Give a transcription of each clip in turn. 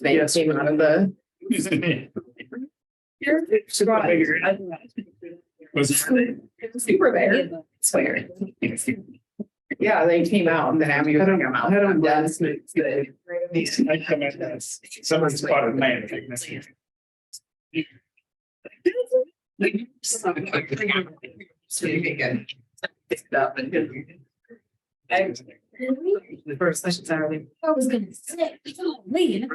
Yes, came out of the. Super big. Swear. Yeah, they came out and then Abby was like, I'm out. I'm done. Someone spotted man. The first session Saturday. I was gonna say, leave.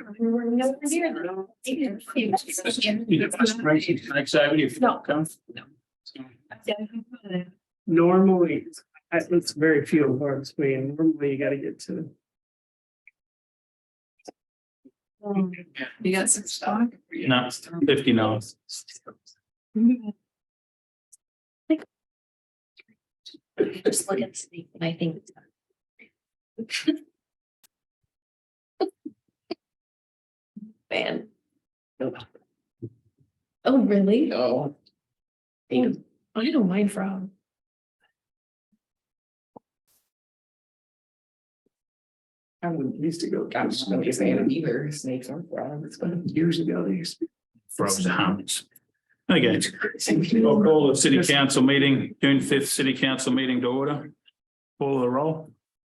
Next Avenue. No. Normally, it's very few and far between. Normally, you gotta get to. You got some stock? No, 59. Just look at sleep and I think. Man. Oh, really? No. Damn, I know mine from. I used to go, I'm just gonna be saying it either, snakes aren't frogs, it's been years ago, they used to. Frogs and hounds. Okay, I'll call the city council meeting, June 5th city council meeting to order. Call the roll.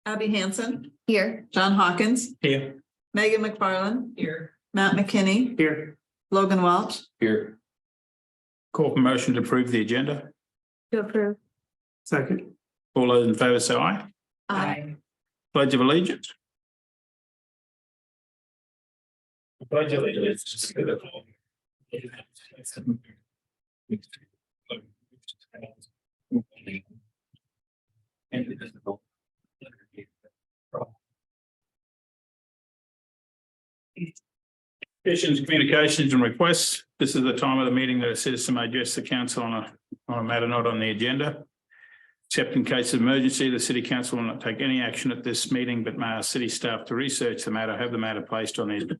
Abby Hansen, Here. John Hawkins, Here. Megan McFarland, Here. Matt McKinney, Here, Logan Welch, Here. Call for motion to approve the agenda. To approve. second, All those in favour say aye. Aye. Pledge of allegiance. Pledge of allegiance to the flag. Petitions, communications and requests. This is the time of the meeting that a citizen may address the council on a matter not on the agenda. Except in case of emergency, the city council will not take any action at this meeting, but may ask city staff to research the matter, have the matter placed on the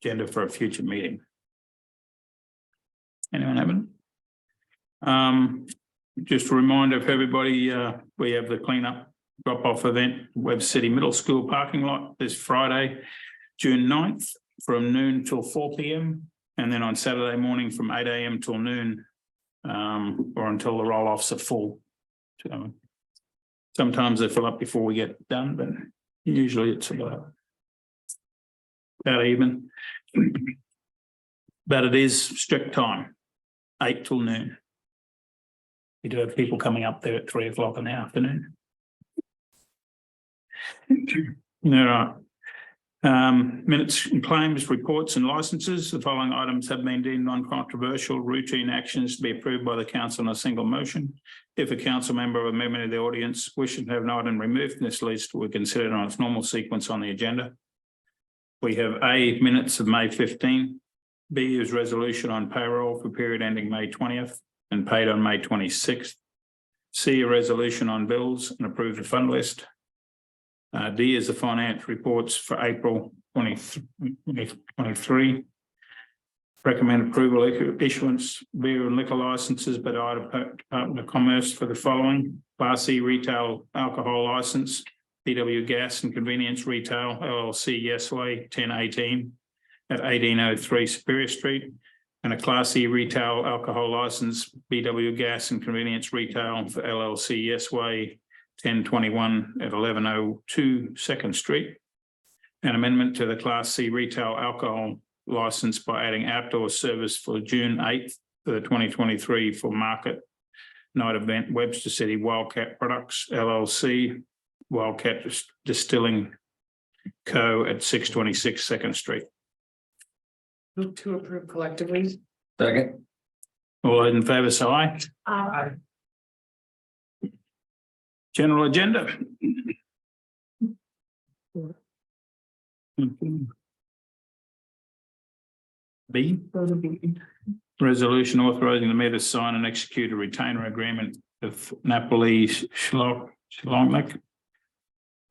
agenda for a future meeting. Anyone have any? Just a reminder for everybody, we have the cleanup drop-off event, Webster City Middle School parking lot this Friday, June 9th from noon till 4 p.m. And then on Saturday morning from 8 a.m. till noon, or until the roll-offs are full. So sometimes they fill up before we get done, but usually it's about even. But it is strict time, 8 till noon. We do have people coming up there at 3 o'clock in the afternoon. All right. Minutes and claims, reports and licenses. The following items have been deemed non-controversial routine actions to be approved by the council in a single motion. If a council member or a member of the audience wishes to have an item removed from this list, we consider it on its normal sequence on the agenda. We have A, minutes of May 15. B is resolution on payroll for period ending May 20th and paid on May 26th. C, a resolution on bills and approve the fund list. D is the finance reports for April 2023. Recommend approval issuance beer and liquor licenses by the Department of Commerce for the following: Class C retail alcohol license, PW Gas and Convenience Retail LLC Yesway 1018 at 1803 Superior Street, and a Class C retail alcohol license, BW Gas and Convenience Retail for LLC Yesway 1021 at 1102 2nd Street. An amendment to the Class C retail alcohol license by adding outdoor service for June 8th for the 2023 for market night event, Webster City Wildcat Products LLC, Wildcat Distilling Co. at 626 2nd Street. Move to approve collectively. Second. All those in favour say aye. Aye. General agenda. B, resolution authorizing the mayor to sign and execute a retainer agreement with Napoli Shlongnik,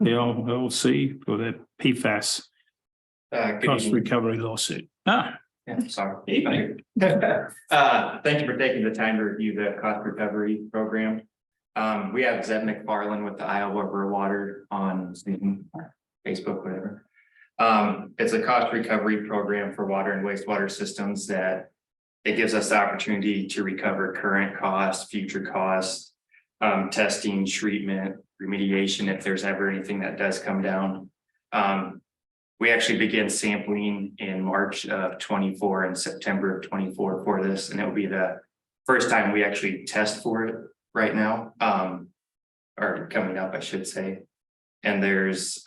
the LLC for the PFAS cost recovery lawsuit. Yeah, sorry. Evening. Thank you for taking the time to review the cost recovery program. We have Zeb McFarland with the Iowa Rural Water on Facebook, whatever. It's a cost recovery program for water and wastewater systems that it gives us the opportunity to recover current costs, future costs, testing, treatment, remediation, if there's ever anything that does come down. We actually begin sampling in March of 24 and September of 24 for this, and it will be the first time we actually test for it right now, or coming up, I should say. And there's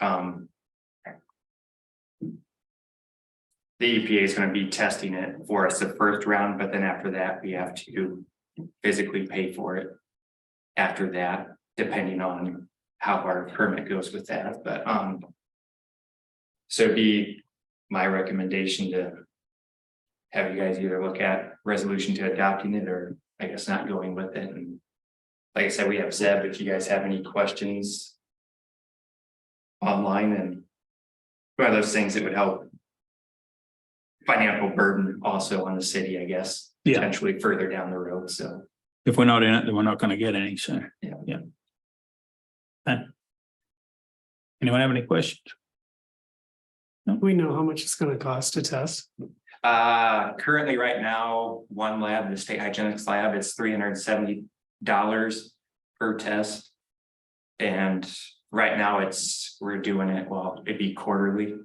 the EPA is going to be testing it for us the first round, but then after that, we have to physically pay for it after that, depending on how our permit goes with that. But so it'd be my recommendation to have you guys either look at resolution to adopting it, or I guess not going with it. And like I said, we have Zeb, if you guys have any questions online, and one of those things that would help financial burden also on the city, I guess, Yeah. potentially further down the road. So If we're not in it, then we're not going to get any, so. Yeah. Anyone have any questions? We know how much it's gonna cost to test. currently right now, one lab, the state hygienics lab, is $370 per test. And right now we're doing it, well, it'd be quarterly.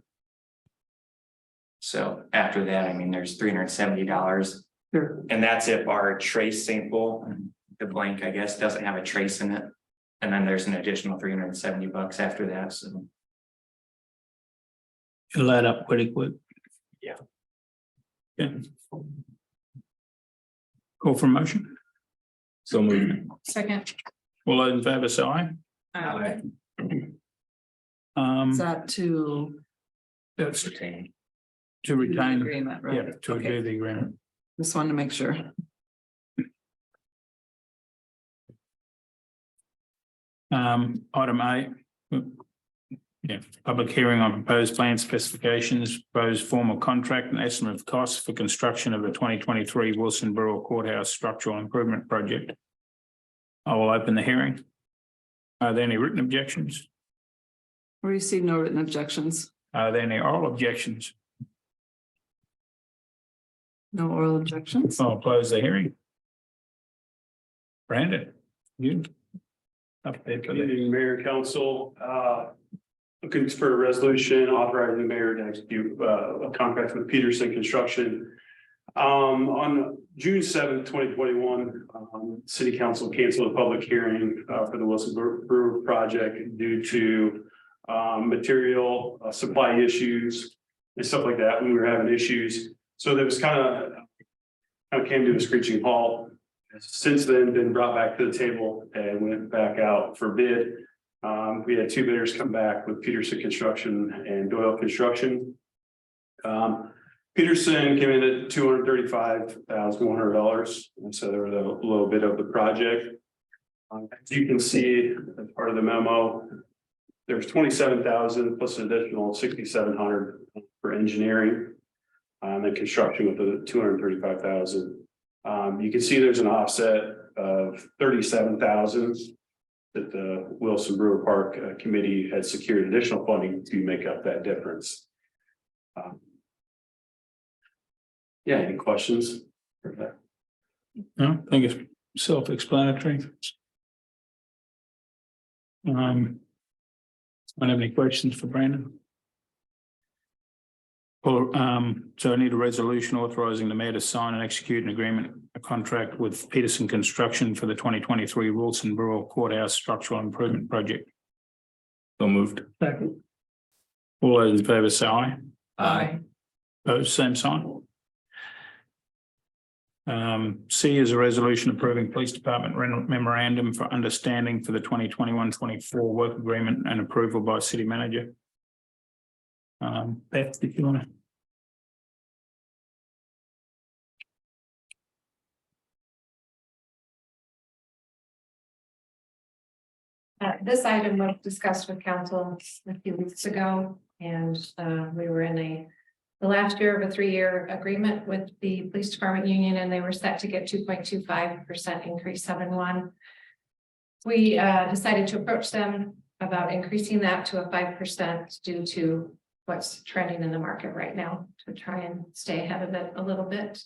So after that, I mean, there's $370. Sure. And that's if our trace sample, the blank, I guess, doesn't have a trace in it. And then there's an additional $370 after that, so. It'll add up pretty quick. Yeah. Yeah. Call for motion. So moved. Second. All those in favor say aye. Is that to That's Retain. to retain, agreement, right? yeah, to Okay. do the agreement. Just wanted to make sure. Item A. Yeah, public hearing on proposed plan specifications, proposed formal contract and estimate of costs for construction of the 2023 Wilson Borough Courthouse Structural Improvement Project. I will open the hearing. Are there any written objections? Receive no written objections, Are there any oral objections? no oral objections. I'll close the hearing. Brandon, you. Up there, Good evening, Mayor and Council. Looking for a resolution authorizing the mayor to execute a contract with Peterson Construction. On June 7th, 2021, City Council canceled a public hearing for the Wilson Brewer project due to material supply issues and stuff like that. We were having issues. So there was kind of came to a screeching halt. Since then, been brought back to the table and went back out for bid. We had two bidders come back with Peterson Construction and Doyle Construction. Peterson came in at $235,100, and so there was a little bit of the project. As you can see, as part of the memo, there's $27,000 plus an additional $6,700 for engineering, and then construction with the $235,000. You can see there's an offset of $37,000 that the Wilson Brewer Park Committee had secured additional funding to make up that difference. Yeah, any questions? No, I think it's self-explanatory. I don't have any questions for Brandon. Or, so I need a resolution authorizing the mayor to sign and execute an agreement, a contract with Peterson Construction for the 2023 Wilson Borough Courthouse Structural Improvement Project. So moved. Second. All those in favor say aye. Aye. Opposed, same sign. C is a resolution approving police department memorandum for understanding for the 2021-24 work agreement and approval by city manager. Beth, if you want to. This item was discussed with council a few weeks ago, and we were in the last year of a 3-year agreement with the police department union, and they were set to get 2.25% increase 7/1. We decided to approach them about increasing that to a 5% due to what's trending in the market right now to try and stay ahead of it a little bit.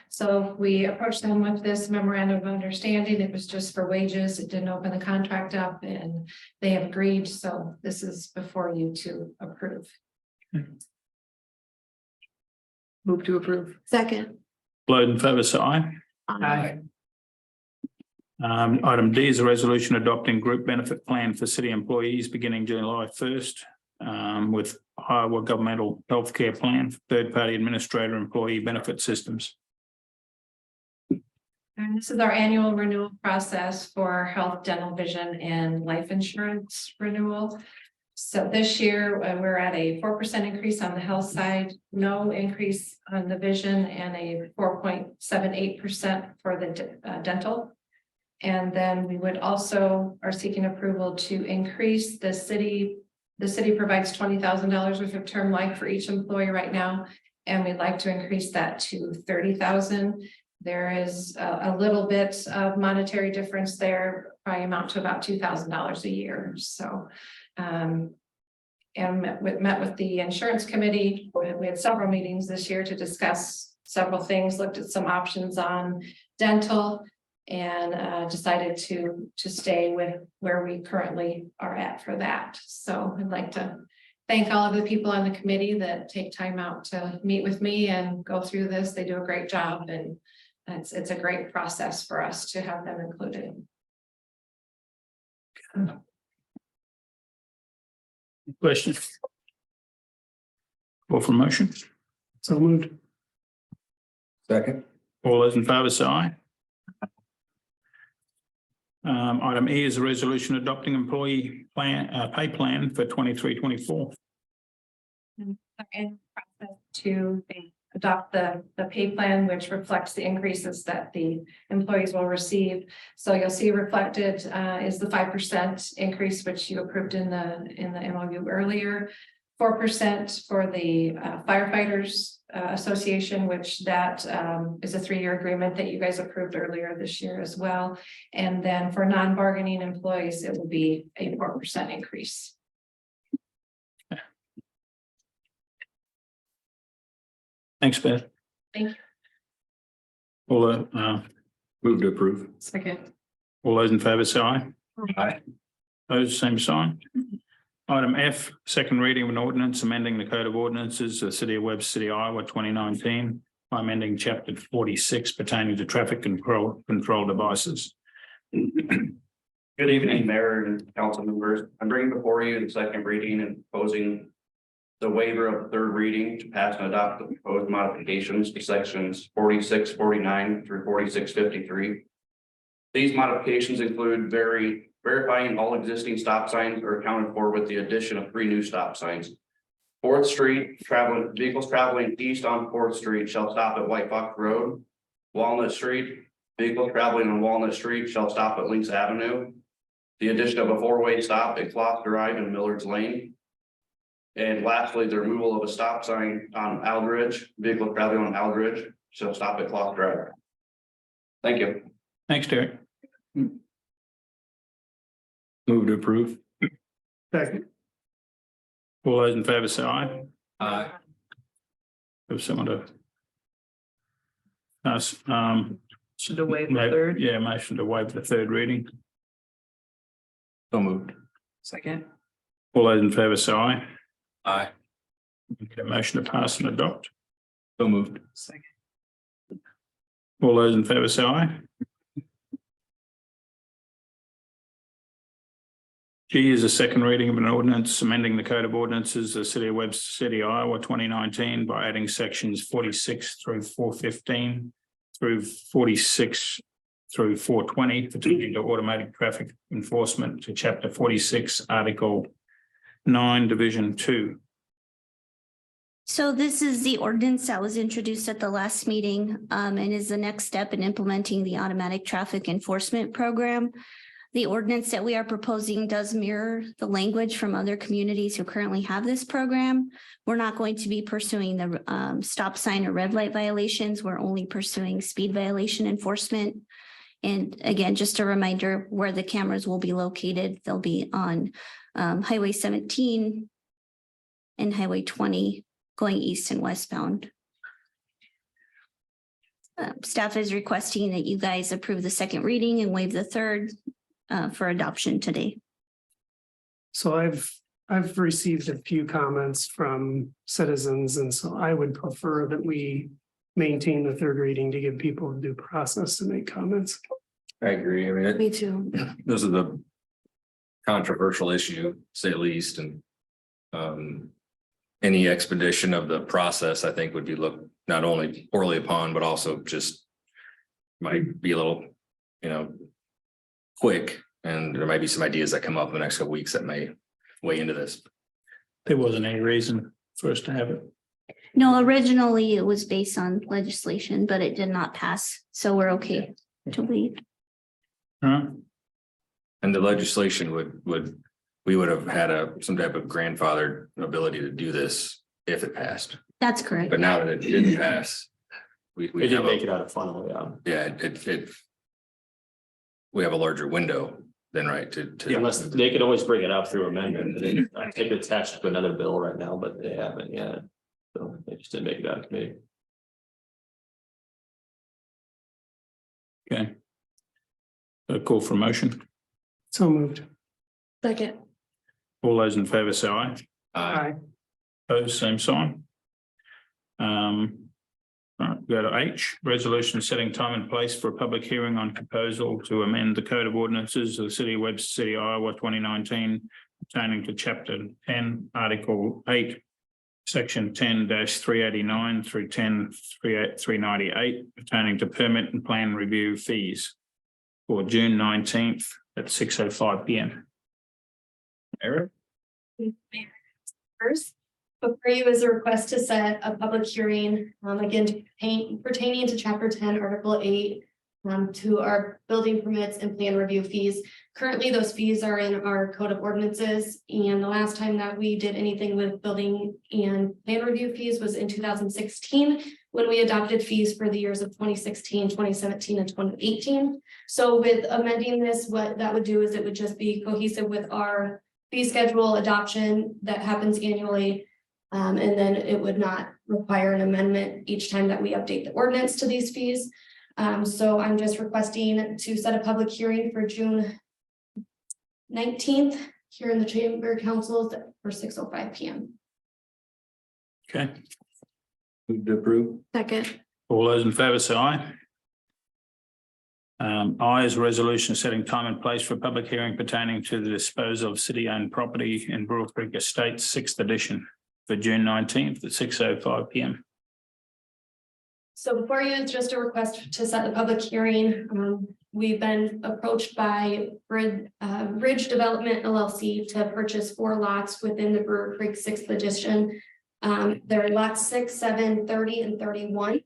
So we approached them with this memorandum of understanding. It was just for wages. It didn't open the contract up, and they have agreed. So this is before you to approve. Move to approve. Second. All those in favour say aye. Aye. Item D is a resolution adopting group benefit plan for city employees beginning July 1st. With Iowa governmental healthcare plan, for third-party administrator employee benefit systems. And this is our annual renewal process for health, dental, vision, and life insurance renewal. So this year, we're at a 4% increase on the health side, no increase on the vision, and a 4.78% for the dental. And then we would also are seeking approval to increase the city. The city provides $20,000 worth of term life for each employee right now, and we'd like to increase that to $30,000. There is a little bit of monetary difference there, probably amount to about $2,000 a year. So, and met with the insurance committee. We had several meetings this year to discuss several things, looked at some options on dental, and decided to stay with where we currently are at for that. So I'd like to thank all of the people on the committee that take time out to meet with me and go through this. They do a great job, and it's a great process for us to have them included. Questions? Call for motion. So moved. Second. All those in favour say aye. Item E is a resolution adopting employee plan, pay plan for 23-24. In process to adopt the pay plan, which reflects the increases that the employees will receive. So you'll see reflected is the 5% increase, which you approved in the MOU earlier. 4% for the firefighters association, which that is a 3-year agreement that you guys approved earlier this year as well. And then for non-bargaining employees, it will be a 4% increase. Thanks, Beth. Thank you. All Move to approve. Second. all those in favour say aye. Aye. Those same sign. Item F, second reading of an ordinance amending the Code of Ordinances of the City of Webster City, Iowa, 2019 by amending Chapter 46 pertaining to traffic control devices. Good evening, Mayor and council members. I'm bringing before you the second reading and proposing the waiver of the third reading to pass and adopt the proposed modifications to sections 4649 through 4653. These modifications include verifying all existing stop signs are accounted for with the addition of 3 new stop signs. 4th Street vehicles traveling east on 4th Street shall stop at White Fox Road. Walnut Street, vehicles traveling on Walnut Street shall stop at Links Avenue. The addition of a 4-way stop at Cloth Drive and Millard's Lane. And lastly, the removal of a stop sign on Aldridge, vehicles traveling on Aldridge shall stop at Cloth Drive. Thank you. Thanks, Derek. Move to approve. Second. All those in favour say aye. Aye. Have someone to pass, Should have waived the third. yeah, motion to waive the third reading. So moved. Second. All those in favour say aye. Aye. Okay, motion to pass and adopt. So moved. Second. All those in favour say aye. G is a second reading of an ordinance amending the Code of Ordinances of the City of Webster City, Iowa, 2019 by adding sections 46 through 415 through 46 through 420 pertaining to automatic traffic enforcement to Chapter 46, Article 9, Division 2. So this is the ordinance that was introduced at the last meeting and is the next step in implementing the automatic traffic enforcement program. The ordinance that we are proposing does mirror the language from other communities who currently have this program. We're not going to be pursuing the stop sign or red light violations. We're only pursuing speed violation enforcement. And again, just a reminder where the cameras will be located. They'll be on Highway 17, and Highway 20 going east and westbound. Staff is requesting that you guys approve the second reading and waive the third for adoption today. So I've received a few comments from citizens, and so I would prefer that we maintain the third reading to give people due process to make comments. I agree. I mean, Me too. this is a controversial issue, to say the least, and any expedition of the process, I think, would be looked not only poorly upon, but also just might be a little, quick, and there might be some ideas that come up in the next couple weeks that may weigh into this. There wasn't any reason for us to have it. No, originally it was based on legislation, but it did not pass, so we're okay to waive. Huh? And the legislation we would have had some type of grandfathered ability to do this if it passed. That's correct. But now that it didn't pass, we It didn't have make it out of funnel, yeah. we have a larger window than to. Unless they could always bring it up through amendment. I think it's attached to another bill right now, but they haven't yet. So they just didn't make it out of committee. Okay. A call for motion. So moved. Second. All those in favor say aye. Aye. Opposed, same sign. Right, go to H, resolution setting time and place for a public hearing on proposal to amend the code of ordinances of the city of Webster City, Iowa, 2019, pertaining to chapter 10, article 8, section 10-389 through 10-398, pertaining to permit and plan review fees for June 19th at 6:05 p.m. Eric? First, before you is a request to set a public hearing, again, pertaining to chapter 10, article 8, to our building permits and plan review fees. Currently, those fees are in our code of ordinances, and the last time that we did anything with building and plan review fees was in 2016, when we adopted fees for the years of 2016, 2017, and 2018. So with amending this, what that would do is it would just be cohesive with our fee schedule adoption that happens annually. And then it would not require an amendment each time that we update the ordinance to these fees. So I'm just requesting to set a public hearing for June 19th here in the Chamber Councils for 6:05 p.m. Okay, Move to approve. Second. all those in favor say aye. I is a resolution setting time and place for a public hearing pertaining to the disposal of city-owned property in Brewer Creek Estates, 6th edition, for June 19th at 6:05 p.m. So before you is just a request to set the public hearing. We've been approached by Ridge Development LLC to purchase 4 lots within the Brewer Creek 6th edition. They're lots 6, 7, 30, and 31.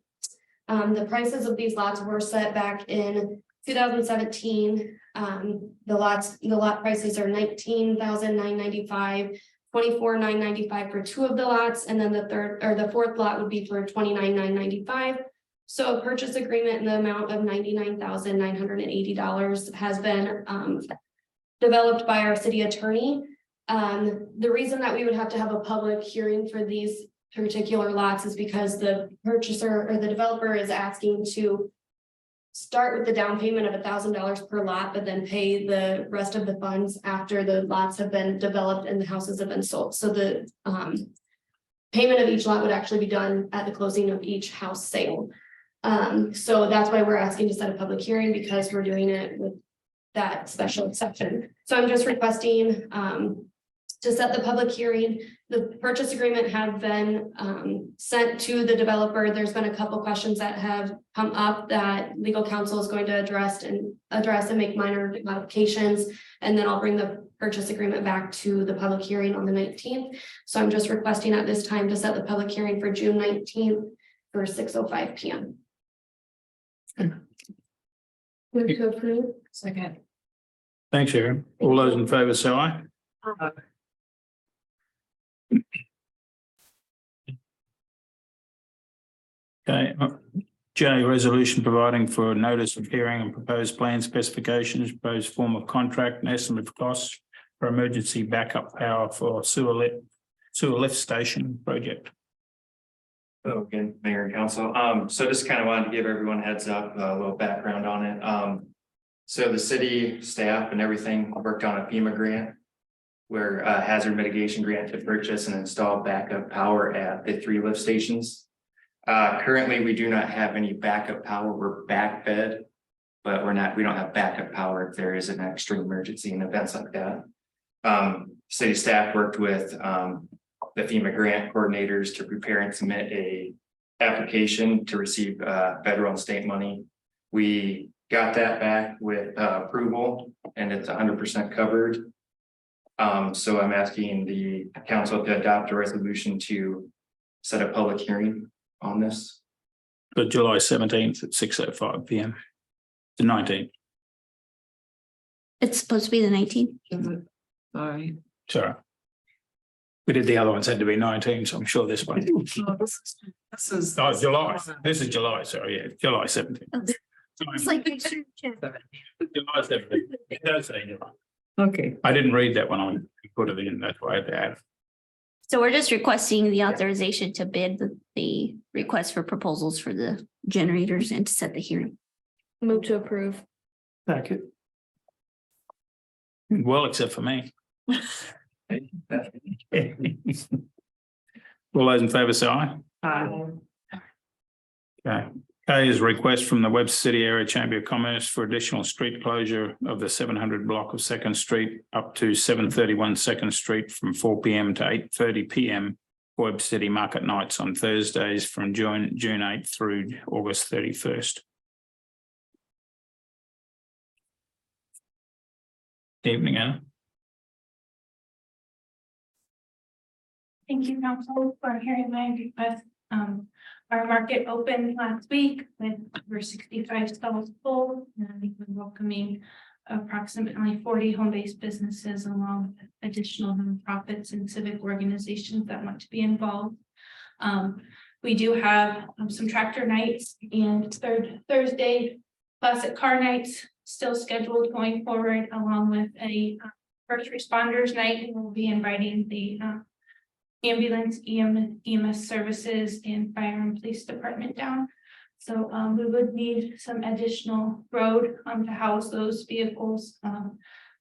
The prices of these lots were set back in 2017. The lot prices are $19,995, $24,995 for 2 of the lots, and then the fourth lot would be for $29,995. So a purchase agreement in the amount of $99,980 has been developed by our city attorney. The reason that we would have to have a public hearing for these particular lots is because the purchaser or the developer is asking to start with the down payment of $1,000 per lot, but then pay the rest of the funds after the lots have been developed and the houses have been sold. So the payment of each lot would actually be done at the closing of each house sale. So that's why we're asking to set a public hearing, because we're doing it with that special exception. So I'm just requesting to set the public hearing. The purchase agreement have been sent to the developer. There's been a couple questions that have come up that legal counsel is going to address and make minor modifications. And then I'll bring the purchase agreement back to the public hearing on the 19th. So I'm just requesting at this time to set the public hearing for June 19th for 6:05 p.m. Move to approve. Second. Thanks, Aaron. All those in favor say aye. Okay, J, resolution providing for a notice of hearing and proposed plan specifications, proposed form of contract and estimate of costs for emergency backup power for sewer lit sewer lift station project. Okay, Mayor and Council. So just kind of wanted to give everyone a heads up, a little background on it. So the city staff and everything worked on a FEMA grant where a hazard mitigation grant to purchase and install backup power at the 3 lift stations. Currently, we do not have any backup power. We're backfed, but we don't have backup power if there is an extreme emergency and events like that. City staff worked with the FEMA grant coordinators to prepare and submit a application to receive federal and state money. We got that back with approval and it's 100% covered. So I'm asking the council to adopt a resolution to set a public hearing on this. But July 17th at 6:05 PM. The 19th, It's supposed to be the 19th. Sorry. sorry. We did the other ones had to be 19, so I'm sure this one. No, this is. Oh, July. This is July, sorry, yeah, July 17th. It's like. July 17th. It does say July. Okay. I didn't read that one. I put it in, that's why I had to add. So we're just requesting the authorization to bid the request for proposals for the generators and to set the hearing. Move to approve. Second. Well, except for me. All those in favour say aye. Okay. K is a request from the Webster City Area Chamber of Commerce for additional street closure of the 700 block of Second Street up to 731 Second Street from 4 PM to 8:30 PM. Webster City market nights on Thursdays from June 8th through August 31st. Evening, Anna. Thank you, council, for hearing my request. Our market opened last week with over 65 stalls full, and we've been welcoming approximately 40 home-based businesses along with additional nonprofits and civic organizations that want to be involved. We do have some tractor nights and Thursday classic car nights still scheduled going forward, along with a first responders night, and we'll be inviting the ambulance, EMS services, and fire and police department down. So we would need some additional road to house those vehicles.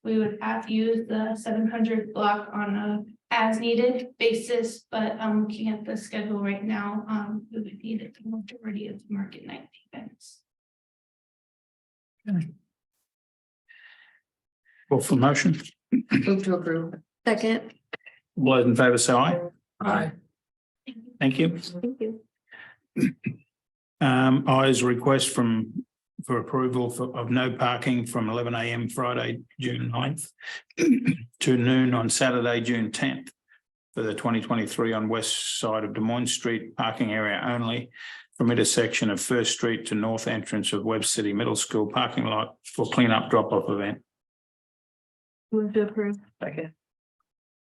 We would have to use the 700 block on a as needed basis, but looking at the schedule right now, we would need it the majority of the market night events. Call for motion. Move to approve. Second. All those in favour say aye. Aye. Thank you. Thank you. I is a request for approval of no parking from 11 AM Friday, June 9th to noon on Saturday, June 10th for the 2023 on west side of Des Moines Street parking area only from intersection of First Street to north entrance of Webster City Middle School parking lot for cleanup drop-off event. Move to approve. Second.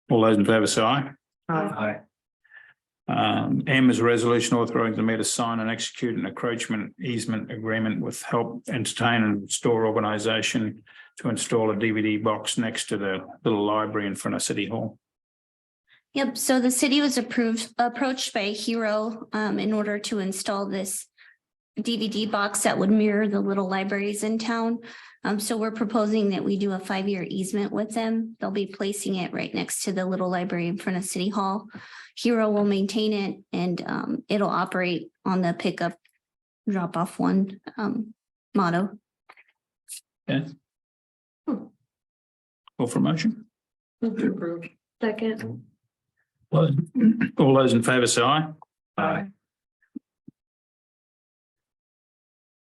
All those in favour say aye. Aye. M is a resolution authorizing the mayor to sign and execute an encroachment easement agreement with Help Entertain and Store Organisation to install a DVD box next to the little library in front of City Hall. Yep, so the city was approached by Hero in order to install this DVD box that would mirror the little libraries in town. So we're proposing that we do a 5-year easement with them. They'll be placing it right next to the little library in front of City Hall. Hero will maintain it and it'll operate on the pickup drop off one motto. Okay. Call for motion. Move to approve. Second. All those in favour say aye. Aye.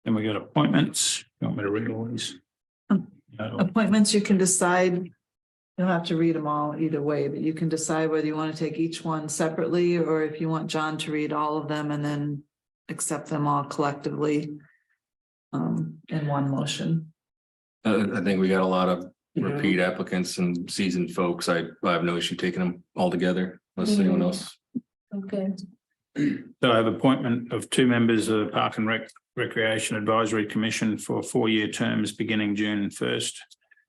Then we got appointments. You want me to read all these? No. Appointments, you can decide. You don't have to read them all either way, but you can decide whether you want to take each one separately or if you want John to read all of them and then accept them all collectively in one motion. I think we got a lot of repeat applicants and seasoned folks. I have no issue taking them all together unless anyone else. Okay. So I have appointment of 2 members of the Park and Recreation Advisory Commission for 4-year terms beginning June 1st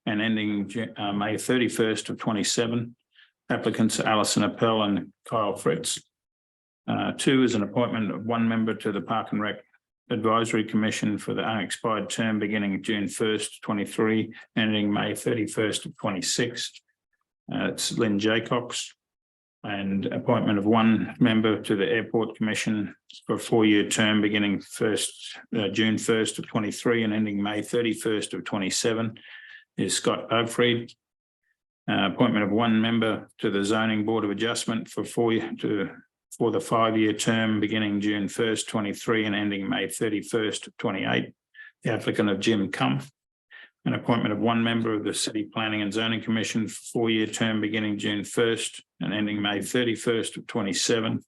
and ending May 31st of 27. Applicants Alison Appel and Kyle Fritz. 2 is an appointment of 1 member to the Park and Rec Advisory Commission for the unexpired term beginning June 1st, 23, ending May 31st of 26. It's Lynn Jaycox. And appointment of 1 member to the Airport Commission for a 4-year term beginning June 1st of 23 and ending May 31st of 27 is Scott Ogfried. Appointment of 1 member to the Zoning Board of Adjustment for the 5-year term beginning June 1st, 23 and ending May 31st of 28. The applicant of Jim Cumph. An appointment of 1 member of the City Planning and Zoning Commission for 4-year term beginning June 1st and ending May 31st of 27.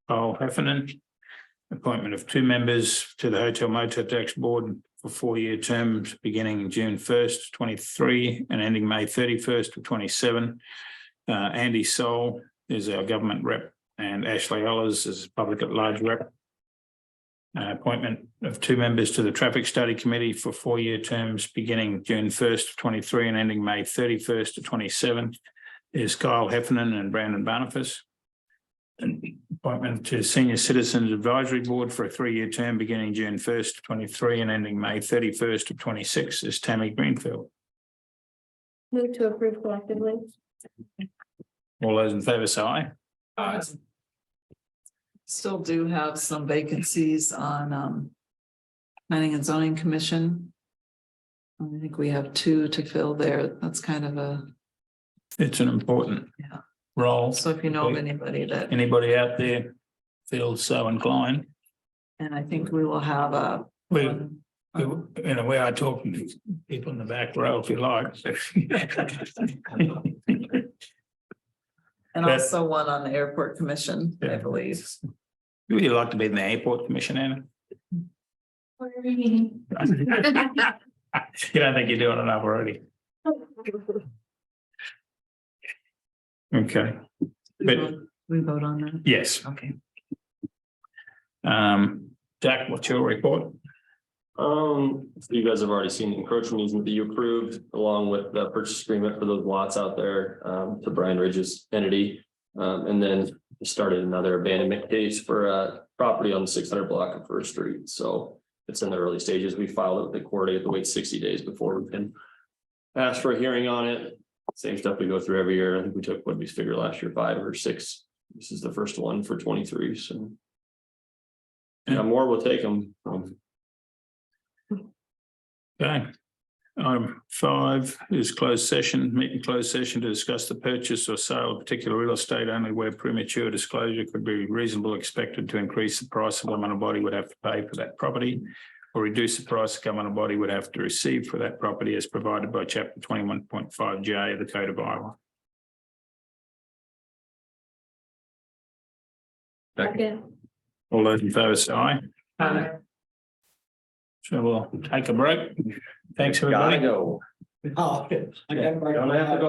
Kyle Heffernan. Appointment of 2 members to the Hotel Motel Tax Board for 4-year terms beginning June 1st, 23 and ending May 31st of 27. Andy Soul is our government rep and Ashley Ellis is public at large rep. Appointment of 2 members to the Traffic Study Committee for 4-year terms beginning June 1st of 23 and ending May 31st of 27 is Kyle Heffernan and Brandon Barnifus. And appointment to Senior Citizens Advisory Board for a 3-year term beginning June 1st of 23 and ending May 31st of 26 is Tammy Greenfield. Move to approve collectively. All those in favour say aye. Still do have some vacancies on Planning and Zoning Commission. I think we have 2 to fill there. That's kind of It's an important role. so if you know of anybody that, Anybody out there feels so inclined. and I think we will have a. We are talking to people in the back row if you like. And also 1 on the Airport Commission, I believe. Would you like to be in the Airport Commission, Anna? You don't think you're doing enough already? Okay, but We vote on that. yes. Okay. Jack, what's your report? So you guys have already seen the encroachment easement that you approved, along with the purchase agreement for those lots out there to Brian Ridge's entity. And then we started another abandonment case for a property on the 600 block of First Street. So it's in the early stages. We filed it with the court. You have to wait 60 days before we can ask for a hearing on it. Same stuff we go through every year. I think we took, what we figured last year, 5 or 6. This is the first one for 23. So yeah, more will take them. Okay. 5 is closed session, meet in closed session to discuss the purchase or sale of particular real estate only where premature disclosure could be reasonably expected to increase the price a governmental body would have to pay for that property or reduce the price a governmental body would have to receive for that property as provided by chapter 21.5J of the Code of Iowa. Second. All those in favour say aye. So we'll take a break. Thanks, everybody. Gotta go. Oh, okay. Don't have to go